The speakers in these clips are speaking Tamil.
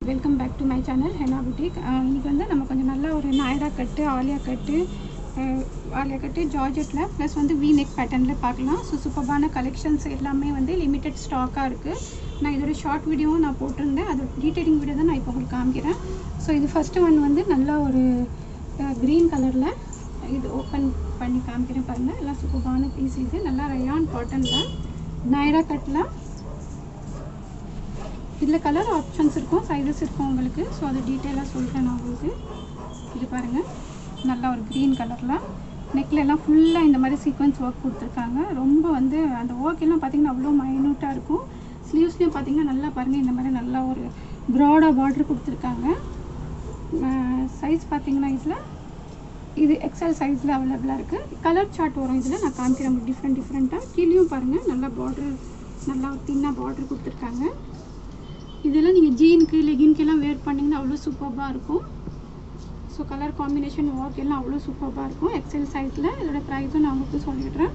Welcome back to my channel Hena boutique. இன்றைக்கி வந்து நம்ம கொஞ்சம் நல்ல ஒரு நாயரா கட்டு ஆலியா கட்டு ஜார்ஜெட்டில் ப்ளஸ் வந்து வி நெக் பேட்டர்னில் பார்க்கலாம். ஸோ சூப்பர்பான கலெக்ஷன்ஸ் எல்லாமே வந்து லிமிட்டட் ஸ்டாக்காக இருக்குது. நான் இதோட ஷார்ட் வீடியோவும் நான் போட்டிருந்தேன். அதோட டீட்டெயிலிங் வீடியோ தான் நான் இப்போ உங்களுக்கு காமிக்கிறேன். ஸோ இது ஃபஸ்ட்டு ஒன் வந்து நல்ல ஒரு க்ரீன் கலரில் இது ஓப்பன் பண்ணி காமிக்கிறேன் பாருங்கள். எல்லாம் சூப்பர்பான பீஸ். இது நல்லா ரயான் காட்டனில் நாயரா கட்டில் இதில் கலர் ஆப்ஷன்ஸ் இருக்கும், சைஸஸ் இருக்கும் உங்களுக்கு. ஸோ அது டீட்டெயிலாக சொல்கிறேன் நான் உங்களுக்கு. இது பாருங்கள், நல்லா ஒரு க்ரீன் கலரில் நெக்கில் எல்லாம் ஃபுல்லாக இந்த மாதிரி சீக்வன்ஸ் ஒர்க் கொடுத்துருக்காங்க. ரொம்ப வந்து அந்த ஒர்க் எல்லாம் பார்த்திங்கன்னா அவ்வளோ மைன்யூட்டாக இருக்கும். ஸ்லீவ்ஸ்லேயும் பார்த்திங்கன்னா நல்லா பாருங்கள், இந்த மாதிரி நல்லா ஒரு ப்ராடாக பார்டர் கொடுத்துருக்காங்க. சைஸ் பார்த்திங்கன்னா இதில் இது எக்ஸல் சைஸில் அவைலபிளாக இருக்குது. கலர் சார்ட் வரும் இதில், நான் காமிக்கிறேன் உங்களுக்கு டிஃப்ரெண்ட்டாக. கீழேயும் பாருங்கள், நல்லா பார்டர், நல்லா தின்னாக பார்டர் கொடுத்துருக்காங்க. இதெல்லாம் நீங்கள் ஜீனுக்கு லெகின்க்கெல்லாம் வேர் பண்ணிங்கன்னா அவ்வளோ சூப்பராக இருக்கும். ஸோ கலர் காம்பினேஷன் ஒர்க் எல்லாம் அவ்வளோ சூப்பராக இருக்கும் எக்ஸல் சைஸில். இதோட ப்ரைஸும் நான் உங்களுக்கு சொல்லிடுறேன்.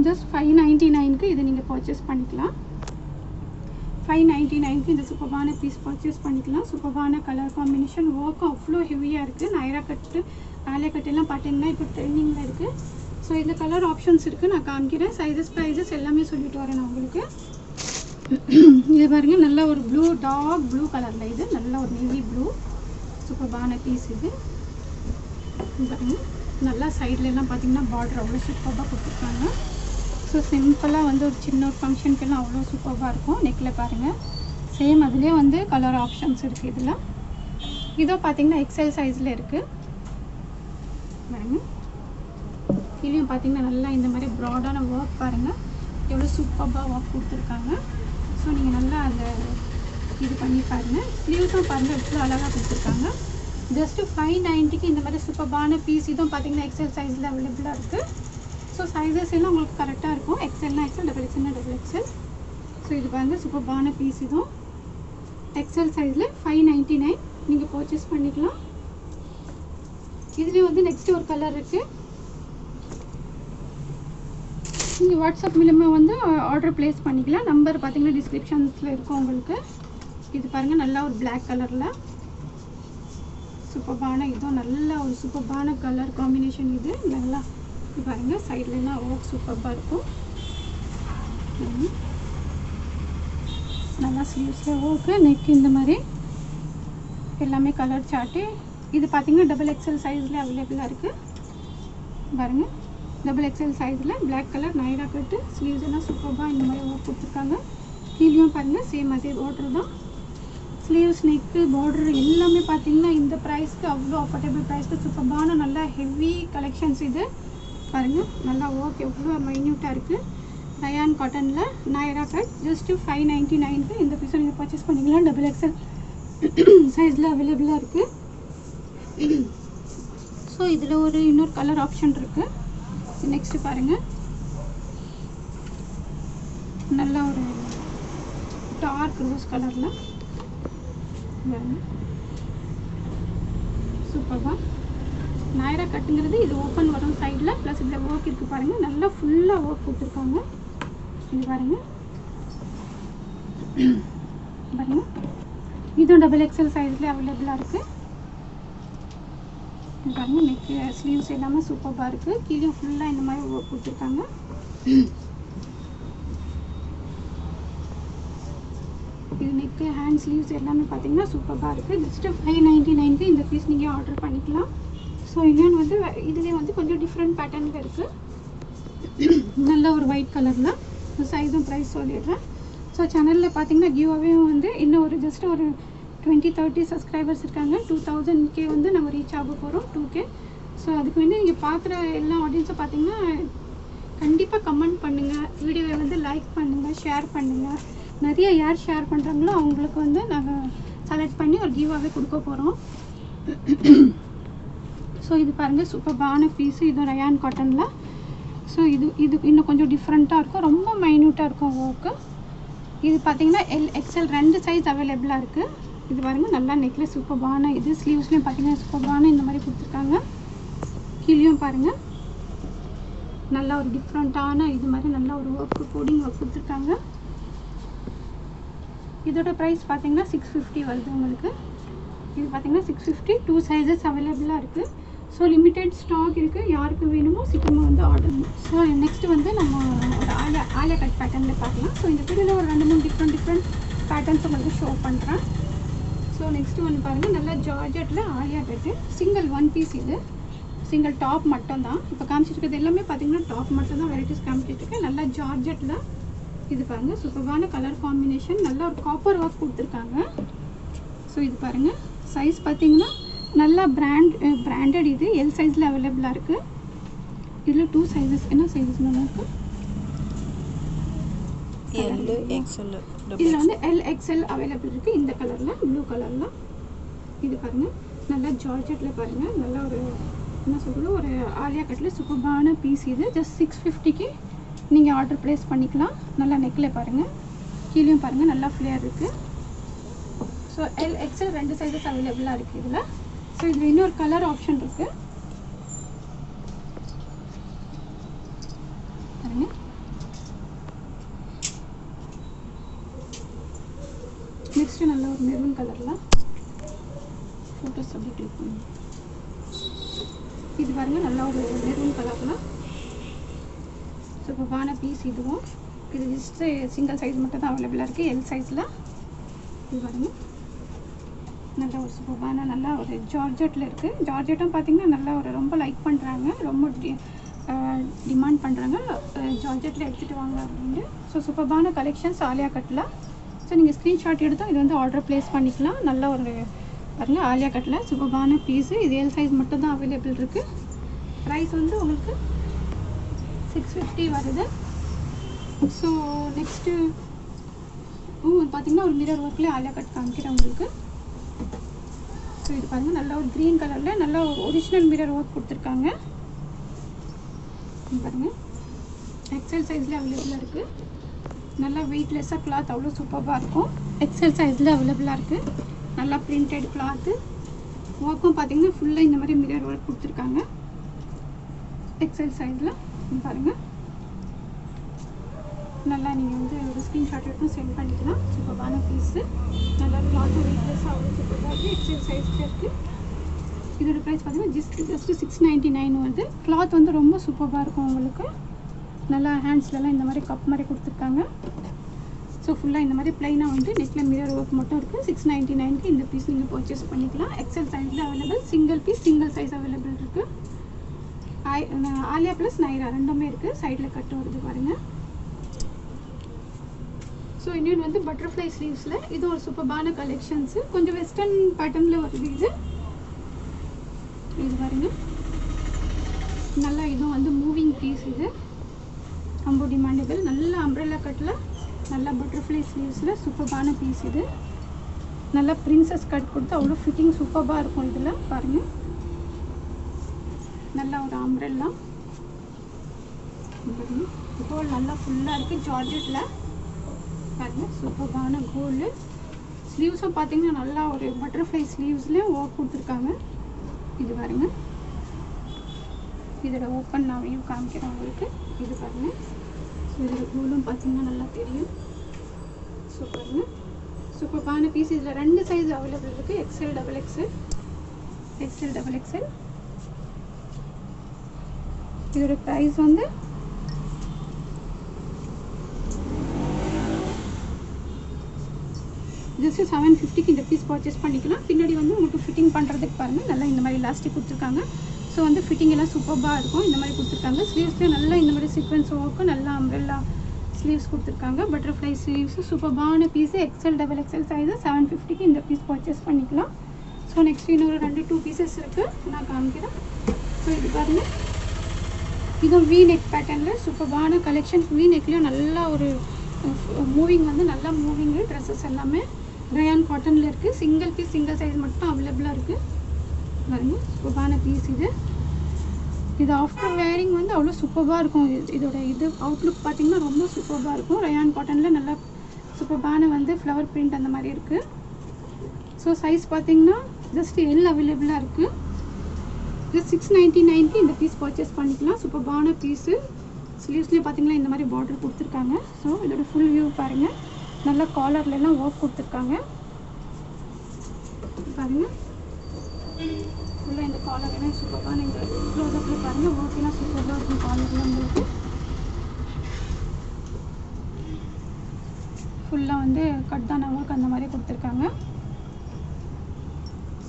ஜஸ்ட் 599க்கு இது நீங்கள் பர்ச்சேஸ் பண்ணிக்கலாம். 599க்கு இந்த சூப்பரான பீஸ் பர்ச்சேஸ் பண்ணிக்கலாம். சூப்பரான கலர் காம்பினேஷன் ஒர்க்கும் அவ்வளோ ஹெவியாக இருக்குது. நாயரா கட்டு ஆலியா கட்டு எல்லாம் பார்த்தீங்கன்னா இப்போ ட்ரெண்டிங்கில் இருக்குது. ஸோ இந்த கலர் ஆப்ஷன்ஸ் இருக்குது, நான் காமிக்கிறேன். சைஸஸ் ப்ரைஸஸ் எல்லாமே சொல்லிட்டு வரேன் நான் உங்களுக்கு. இது பாருங்கள், நல்ல ஒரு ப்ளூ, டார்க் ப்ளூ கலரில் இது நல்ல ஒரு நேவி ப்ளூ சூப்பர்பான பீஸ். இது பாருங்கள், நல்லா சைட்லலாம் பார்த்திங்கன்னா பார்டர் அவ்வளோ சூப்பராக கொடுத்துருக்காங்க. ஸோ சிம்பிளாக வந்து ஒரு சின்ன ஒரு ஃபங்க்ஷனுக்கெல்லாம் அவ்வளோ சூப்பராக இருக்கும். நெக்கில் பாருங்கள், சேம் அதுலேயே வந்து கலர் ஆப்ஷன்ஸ் இருக்குது இதில். இதோ பார்த்திங்கன்னா எக்ஸல் சைஸில் இருக்குது பாருங்கள். கீழேயும் பார்த்திங்கன்னா நல்லா இந்த மாதிரி ப்ராடான ஒர்க் பாருங்கள், எவ்வளோ சூப்பராக ஒர்க் கொடுத்துருக்காங்க. ஸோ நீங்கள் நல்லா அந்த இது பண்ணி பாருங்கள். ஸ்லீவ்ஸும் பாருங்கள் எவ்வளோ அழகாக கொடுத்துருக்காங்க. ஜஸ்ட்டு 590க்கு இந்த மாதிரி சூப்பரான பீஸ். இதுவும் பார்த்திங்கன்னா எக்ஸல் சைஸில் அவைலபிளாக இருக்குது. ஸோ சைஸஸ் எல்லாம் உங்களுக்கு கரெக்டாக இருக்கும். எக்ஸல்னா எக்ஸல், டபுள் எக்ஸல்னா டபுள் எக்ஸல். ஸோ இது பாருங்கள் சூப்பரான பீஸ். இதுவும் எக்ஸல் சைஸில் 599 நீங்கள் பர்ச்சேஸ் பண்ணிக்கலாம். இதுலேயும் வந்து நெக்ஸ்ட்டு ஒரு கலர் இருக்குது. நீங்கள் வாட்ஸ்அப் மூலமாக வந்து ஆர்டர் ப்ளேஸ் பண்ணிக்கலாம். நம்பர் பார்த்தீங்கன்னா டிஸ்கிரிப்ஷன்ஸில் இருக்கும் உங்களுக்கு. இது பாருங்கள், நல்லா ஒரு பிளாக் கலரில் சூப்பரான, இதுவும் நல்ல ஒரு சூப்பரான கலர் காம்பினேஷன். இது நல்லா இது பாருங்கள், சைட்லலாம் ஒர்க் சூப்பராக இருக்கும். நல்லா ஸ்லீவ்ஸில் ஒர்க்கு, நெக் இந்த மாதிரி எல்லாமே கலர் சார்ட்டு. இது பார்த்திங்கன்னா டபுள் எக்ஸல் சைஸில் அவைலபிளாக இருக்குது பாருங்கள். டபுள் எக்ஸல் சைஸில் பிளாக் கலர் நாயரா கட்டு. ஸ்லீவ்ஸ் எல்லாம் சூப்பராக இந்த மாதிரி ஒர்க் கொடுத்துருக்காங்க. கீழேயும் பாருங்கள் சேம் அதே பார்டர் தான். ஸ்லீவ்ஸ், நெக்கு, பார்டர் எல்லாமே பார்த்திங்கன்னா இந்த ப்ரைஸ்க்கு அவ்வளோ அஃபோர்டபுள் ப்ரைஸ்க்கு சூப்பரான நல்லா ஹெவி கலெக்ஷன்ஸ். இது பாருங்கள், நல்லா ஒர்க் எவ்வளோ மைன்யூட்டாக இருக்குது. ரயான் காட்டனில் நாயரா கட். ஜஸ்ட்டு 599க்கு இந்த பீஸை நீங்கள் பர்ச்சேஸ் பண்ணிக்கலாம். டபுள் எக்ஸல் சைஸில் அவைலபிளாக இருக்குது. ஸோ இதில் ஒரு இன்னொரு கலர் ஆப்ஷன் இருக்குது. நெக்ஸ்ட்டு பாருங்கள், நல்லா ஒரு டார்க் ரோஸ் கலரில் சூப்பராக நாயரா கட்டுங்கிறது. இது ஓப்பன் வரும் சைடில், ப்ளஸ் இதில் ஒர்க் இருக்குது பாருங்கள். நல்லா ஃபுல்லாக ஒர்க் கொடுத்துருக்காங்க. இது பாருங்கள் பாருங்கள், இதுவும் டபுள் எக்ஸல் சைஸில் அவைலபிளாக இருக்குது. பாருங்கள், நெக்கு ஸ்லீவ்ஸ் எல்லாமே சூப்பராக இருக்குது. கீழே ஃபுல்லாக இந்த மாதிரி ஒர்க் கொடுத்துருக்காங்க. இது நெக்கு, ஹேண்ட் ஸ்லீவ்ஸ் எல்லாமே பார்த்தீங்கன்னா சூப்பராக இருக்குது. ஜஸ்ட்டு 599க்கு இந்த பீஸ் நீங்கள் ஆர்டர் பண்ணிக்கலாம். ஸோ இன்னொன்று வந்து இதுலேயே வந்து கொஞ்சம் டிஃப்ரெண்ட் பேட்டர்னில் இருக்குது. நல்ல ஒரு ஒயிட் கலரில். சைஸும் ப்ரைஸ் சொல்லிடுறேன். ஸோ சேனலில் பார்த்தீங்கன்னா கிவ்அவே வந்து இன்னும் ஒரு ஜஸ்ட் ஒரு 20-30 சப்ஸ்கிரைபர்ஸ் இருக்காங்க. 2000K வந்து நம்ம ரீச் ஆக போகிறோம், 2K. ஸோ அதுக்கு வந்து நீங்கள் பார்க்குற எல்லா ஆடியன்ஸும் பார்த்தீங்கன்னா கண்டிப்பாக கமெண்ட் பண்ணுங்கள், வீடியோவை வந்து லைக் பண்ணுங்கள், ஷேர் பண்ணுங்கள். நிறைய யார் ஷேர் பண்ணுறாங்களோ அவங்களுக்கு வந்து நாங்கள் செலக்ட் பண்ணி ஒரு கிவ்அவே கொடுக்க போகிறோம். ஸோ இது பாருங்கள் சூப்பரான பீஸு. இது ரயான் காட்டனில். ஸோ இது இன்னும் கொஞ்சம் டிஃப்ரெண்ட்டாக இருக்கும், ரொம்ப மைன்யூட்டாக இருக்கும் ஒர்க்கு. இது பார்த்திங்கன்னா எக்ஸல் 2 சைஸ் அவைலபிளாக இருக்குது. இது பாருங்கள், நல்லா நெக்கில் சூப்பரான இது. ஸ்லீவ்ஸ்லேயும் பார்த்திங்கன்னா சூப்பரான இந்த மாதிரி கொடுத்துருக்காங்க. கீழேயும் பாருங்கள், நல்லா ஒரு டிஃப்ரெண்ட்டான இது மாதிரி நல்ல ஒரு ஒர்க்கு, கோடிங் ஒர்க் கொடுத்துருக்காங்க. இதோட ப்ரைஸ் பார்த்தீங்கன்னா 650 வருது உங்களுக்கு. இது பார்த்தீங்கன்னா 650. 2 சைஸஸ் அவைலபிளாக இருக்குது. ஸோ லிமிட்டெட் ஸ்டாக் இருக்குது. யாருக்கு வேணுமோ சீக்கிரமாக வந்து ஆர்டர் பண்ணும். ஸோ நெக்ஸ்ட்டு வந்து நம்ம ஒரு ஆலியா கட் பேட்டர்னில் பார்க்கலாம். ஸோ இந்த வீடியோவில் ஒரு 2-3 டிஃப்ரெண்ட் பேட்டர்ன்ஸ் உங்களுக்கு ஷோ பண்ணுறேன். ஸோ நெக்ஸ்ட்டு வந்து பாருங்கள், நல்லா ஜார்ஜெட்டில் ஆலியா கட்டு சிங்கிள் 1 பீஸ். இது சிங்கிள் டாப் மட்டும் தான். இப்போ காமிச்சிருக்கிறது எல்லாமே பார்த்தீங்கன்னா டாப் மட்டும் தான் வெரைட்டிஸ் காமிச்சிட்ருக்கேன். நல்லா ஜார்ஜெட்டில் இது பாருங்கள், சூப்பரான கலர் காம்பினேஷன், நல்ல ஒரு காப்பர் ஒர்க் கொடுத்துருக்காங்க. ஸோ இது பாருங்கள், சைஸ் பார்த்தீங்கன்னா நல்லா பிராண்டட். இது எல் சைஸில் அவைலபிளாக இருக்குது. இதில் 2 சைஸஸ், என்ன சைஸஸ் இருக்குது? இதில் வந்து LXL அவைலபிள் இருக்குது. இந்த கலரில், ப்ளூ கலரில். இது பாருங்கள், நல்லா ஜார்ஜெட்டில் பாருங்கள், நல்லா ஒரு என்ன சொல்கிறது, ஒரு ஆலியா கட்டில் சூப்பரான பீஸ். இது ஜஸ்ட் 650க்கு நீங்கள் ஆர்டர் ப்ளேஸ் பண்ணிக்கலாம். நல்லா நெக்கில் பாருங்கள், கீழேயும் பாருங்கள், நல்லா ஃப்ளேர் இருக்குது. ஸோ LXL 2 சைஸஸ் அவைலபிளாக இருக்குது இதில். ஸோ இதில் இன்னொரு கலர் ஆப்ஷன் இருக்குது பாருங்கள். நெக்ஸ்ட்டு நல்ல ஒரு மெரூன் கலரில் ஃபோட்டோஸ் அப்படி கிளிக் பண்ணுங்க. இது பாருங்கள், நல்லா ஒரு மெரூன் கலரில் சூப்பரான பீஸ். இதுவும் இது ஜஸ்ட்டு சிங்கிள் சைஸ் மட்டும் தான் அவைலபிளாக இருக்குது, எல் சைஸில். இது பாருங்கள், நல்லா ஒரு சூப்பரான நல்லா ஒரு ஜார்ஜெட்டில் இருக்குது. ஜார்ஜெட்டும் பார்த்திங்கன்னா நல்லா ஒரு ரொம்ப லைக் பண்ணுறாங்க, ரொம்ப டிமாண்ட் பண்ணுறாங்க ஜார்ஜெட்டில் எடுத்துகிட்டு வாங்க அப்படின்ட்டு. ஸோ சூப்பரான கலெக்ஷன்ஸ் ஆலியா கட்டில். ஸோ நீங்கள் ஸ்க்ரீன்ஷாட் எடுத்தால் இது வந்து ஆர்டர் ப்ளேஸ் பண்ணிக்கலாம். நல்ல ஒரு பாருங்கள், ஆலியா கட்டில் சூப்பரான பீஸு. இது எல் சைஸ் மட்டும் தான் அவைலபிள் இருக்குது. ப்ரைஸ் வந்து உங்களுக்கு 650 வருது. ஸோ நெக்ஸ்ட்டு பார்த்திங்கன்னா ஒரு மிரர் ஒர்க்லேயே ஆலியா கட் காமிக்கிறேன் உங்களுக்கு. ஸோ இது பாருங்கள், நல்லா ஒரு க்ரீன் கலரில் நல்லா ஒரிஜினல் மிரர் ஒர்க் கொடுத்துருக்காங்க. பாருங்கள், எக்ஸல் சைஸில் அவைலபிளாக இருக்குது. நல்லா வெயிட்லெஸ்ஸாக கிளாத் அவ்வளோ சூப்பராக இருக்கும். எக்ஸல் சைஸில் அவைலபிளாக இருக்குது. நல்லா பிரிண்டட் கிளாத்து. ஒர்க்கும் பார்த்திங்கன்னா ஃபுல்லாக இந்த மாதிரி மிரர் ஒர்க் கொடுத்துருக்காங்க எக்ஸல் சைஸில். பாருங்கள், நல்லா நீங்கள் வந்து ஒரு ஸ்க்ரீன்ஷாட் எடுத்து சென்ட் பண்ணிக்கலாம். சூப்பரான பீஸு, நல்லா கிளாத்தும் வெயிட்லெஸ்ஸாக அவ்வளோ சூப்பராக இருக்குது. எக்ஸல் சைஸில் இருக்குது. இதோட ப்ரைஸ் பார்த்தீங்கன்னா ஜஸ்ட்டு 699 வருது. கிளாத் வந்து ரொம்ப சூப்பராக இருக்கும் உங்களுக்கு. நல்லா ஹேண்ட்ஸ்லலாம் இந்த மாதிரி கப் மாதிரி கொடுத்துருக்காங்க. ஸோ ஃபுல்லாக இந்த மாதிரி ப்ளைனாக வந்து நெக்கில் மிரர் ஒர்க் மட்டும் இருக்குது. 699க்கு இந்த பீஸ் நீங்கள் பர்ச்சேஸ் பண்ணிக்கலாம். எக்ஸல் சைஸில் available. Single piece single size available இருக்குது. ஆலியா ப்ளஸ் நைரா ரெண்டுமே இருக்குது. சைடில் கட்டு வருது பாருங்கள். ஸோ இன்னொன்று வந்து பட்டர்ஃப்ளை ஸ்லீவ்ஸில் இது ஒரு சூப்பரான கலெக்ஷன்ஸு. கொஞ்சம் வெஸ்டர்ன் பேட்டர்னில் வருது இது. இது பாருங்கள், நல்லா இதுவும் வந்து மூவிங் பீஸ். இது ரொம்ப டிமாண்டபிள். நல்ல அம்ப்ரெல்லா கட்டில் நல்லா பட்டர்ஃப்ளை ஸ்லீவ்ஸில் சூப்பரான பீஸ். இது நல்லா பிரின்சஸ் கட் கொடுத்து அவ்வளோ ஃபிட்டிங் சூப்பராக இருக்கும். இதில் பாருங்கள், நல்லா ஒரு அம்ப்ரெல்லா கோல்டு நல்லா ஃபுல்லாக இருக்குது. ஜார்ஜெட்டில் பாருங்கள், சூப்பரான கோல்டு. ஸ்லீவ்ஸும் பார்த்தீங்கன்னா நல்லா ஒரு பட்டர்ஃப்ளை ஸ்லீவ்ஸ்லேயும் ஒர்க் கொடுத்துருக்காங்க. இது பாருங்கள், இதோட ஓப்பன் நான் வியூ காமிக்கிறேன் உங்களுக்கு. இது பாருங்கள், ஸோ இதோட கோலும் பார்த்தீங்கன்னா நல்லா தெரியும். ஸோ பாருங்கள், சூப்பரான பீஸ். இதில் 2 சைஸ் அவைலபிள் இருக்குது, XL XXL. இதோட ப்ரைஸ் வந்து ஜஸ்ட் 750க்கு இந்த பீஸ் பர்ச்சேஸ் பண்ணிக்கலாம். பின்னாடி வந்து உங்களுக்கு ஃபிட்டிங் பண்ணுறதுக்கு பாருங்கள், நல்லா இந்த மாதிரி எலாஸ்டிக் கொடுத்துருக்காங்க. ஸோ வந்து ஃபிட்டிங் எல்லாம் சூப்பராக இருக்கும். இந்த மாதிரி கொடுத்துருக்காங்க. ஸ்லீவ்ஸ்லேயே நல்லா இந்த மாதிரி சீக்வன்ஸ் ஒர்க்கு, நல்லா அம்ப்ரெல்லா ஸ்லீவ்ஸ் கொடுத்துருக்காங்க. பட்டர்ஃப்ளை ஸ்லீவ்ஸு சூப்பரான பீஸு. XL XXL சைஸு 750க்கு இந்த பீஸ் பர்ச்சேஸ் பண்ணிக்கலாம். ஸோ நெக்ஸ்ட் இன்னொரு 2 பீசஸ் இருக்குது, நான் காமிக்கிறேன். ஸோ இது பாருங்கள், இதுவும் V நெக் பேட்டர்னில் சூப்பரான கலெக்ஷன். V நெக்லேயும் நல்லா ஒரு மூவிங் வந்து நல்லா மூவிங்கு ட்ரெஸ்ஸஸ் எல்லாமே ரயான் காட்டனில் இருக்குது. சிங்கிள் பீஸ் சிங்கிள் சைஸ் மட்டும் அவைலபிளாக இருக்குது. பாருங்கள், சூப்பரான பீஸ். இது ஆஃப்டர் வேரிங் வந்து அவ்வளோ சூப்பராக இருக்கும். இதோட இது அவுட்லுக் பார்த்திங்கன்னா ரொம்ப சூப்பராக இருக்கும். ரயான் காட்டனில் நல்லா சூப்பரான வந்து ஃப்ளவர் பிரிண்ட் அந்த மாதிரி இருக்குது. ஸோ சைஸ் பார்த்திங்கன்னா ஜஸ்ட் எல் அவைலபிளாக இருக்குது. ஜஸ்ட் 699க்கு இந்த பீஸ் பர்ச்சேஸ் பண்ணிக்கலாம். சூப்பரான பீஸு. ஸ்லீவ்ஸ்லேயே பார்த்திங்கன்னா இந்த மாதிரி பார்டர் கொடுத்துருக்காங்க. ஸோ இதோட ஃபுல் வியூ பாருங்கள். நல்ல காலர்லாம் ஒர்க் கொடுத்துருக்காங்க பாருங்கள். ஃபுல்லாக இந்த காலர்லாம் சூப்பராக நீங்கள் க்ளோஸ்அப்பில் பாருங்கள். ஒர்க்கெல்லாம் சூப்பராக இருக்கும் காலர்லாம் உங்களுக்கு. ஃபுல்லாக வந்து கட்டான ஒர்க் அந்த மாதிரி கொடுத்துருக்காங்க.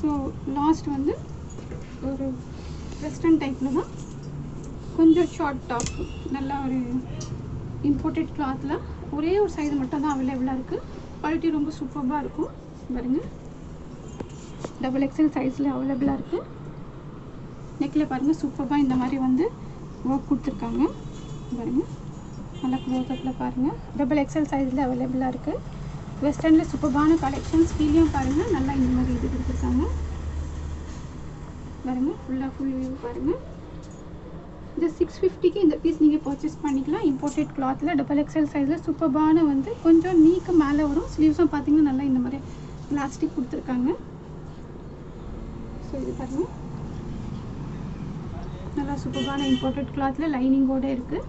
ஸோ லாஸ்ட் வந்து ஒரு வெஸ்டர்ன் டைப்பில் தான் கொஞ்சம் ஷார்ட் டாப் நல்லா ஒரு இம்போர்ட்டட் கிளாத்தில் ஒரே ஒரு சைடு மட்டும் தான் அவைலபிளாக இருக்குது. குவாலிட்டி ரொம்ப சூப்பராக இருக்கும் பாருங்கள். XXL சைஸில் அவைலபிளாக இருக்குது. நெக்கில் பாருங்கள் சூப்பராக இந்த மாதிரி வந்து ஒர்க் கொடுத்துருக்காங்க பாருங்கள். நல்லா க்ளோஸ்அப்பில் பாருங்கள். XXL சைஸில் அவைலபிளாக இருக்குது. வெஸ்டர்னில் சூப்பரான கலெக்ஷன்ஸ். கீழேயும் பாருங்கள் நல்லா இந்த மாதிரி இது கொடுத்துருக்காங்க பாருங்கள். ஃபுல் வியூ பாருங்கள். இந்த 650க்கு இந்த பீஸ் நீங்கள் பர்ச்சேஸ் பண்ணிக்கலாம். இம்போர்ட்டட் கிளாத்தில் XXL சைஸில் சூப்பரான வந்து கொஞ்சம் நீக்கு மேலே வரும். ஸ்லீவ்ஸும் பார்த்தீங்கன்னா நல்லா இந்த மாதிரி பிளாஸ்டிக் கொடுத்துருக்காங்க. ஸோ இது பாருங்கள் நல்லா சூப்பரான இம்போர்ட்டட் கிளாத்தில் லைனிங்கோடு இருக்குது.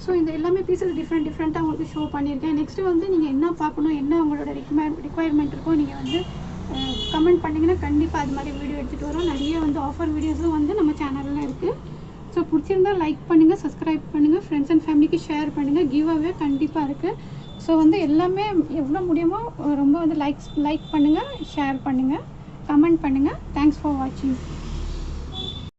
ஸோ இந்த எல்லாமே பீஸஸ் டிஃப்ரெண்ட்டாக உங்களுக்கு ஷோ பண்ணியிருக்கேன். நெக்ஸ்ட்டு வந்து நீங்கள் என்ன பார்க்கணும், என்ன உங்களோட ரிக்குவயர்மெண்ட் இருக்கோ நீங்கள் வந்து கமெண்ட் பண்ணிங்கன்னா கண்டிப்பாக அது மாதிரி வீடியோ எடுத்துகிட்டு வரோம். நிறைய வந்து ஆஃபர் வீடியோஸும் வந்து நம்ம சேனலில் இருக்குது. ஸோ பிடிச்சிருந்தால் லைக் பண்ணுங்கள், சப்ஸ்கிரைப் பண்ணுங்கள், ஃப்ரெண்ட்ஸ் அண்ட் ஃபேமிலிக்கு ஷேர் பண்ணுங்கள். கிவ் அவே கண்டிப்பாக இருக்குது. ஸோ வந்து எல்லாமே எவ்வளோ முடியுமோ ரொம்ப வந்து லைக் பண்ணுங்கள், ஷேர் பண்ணுங்கள், கமெண்ட் பண்ணுங்கள். தேங்க்ஸ் ஃபார் வாட்சிங்.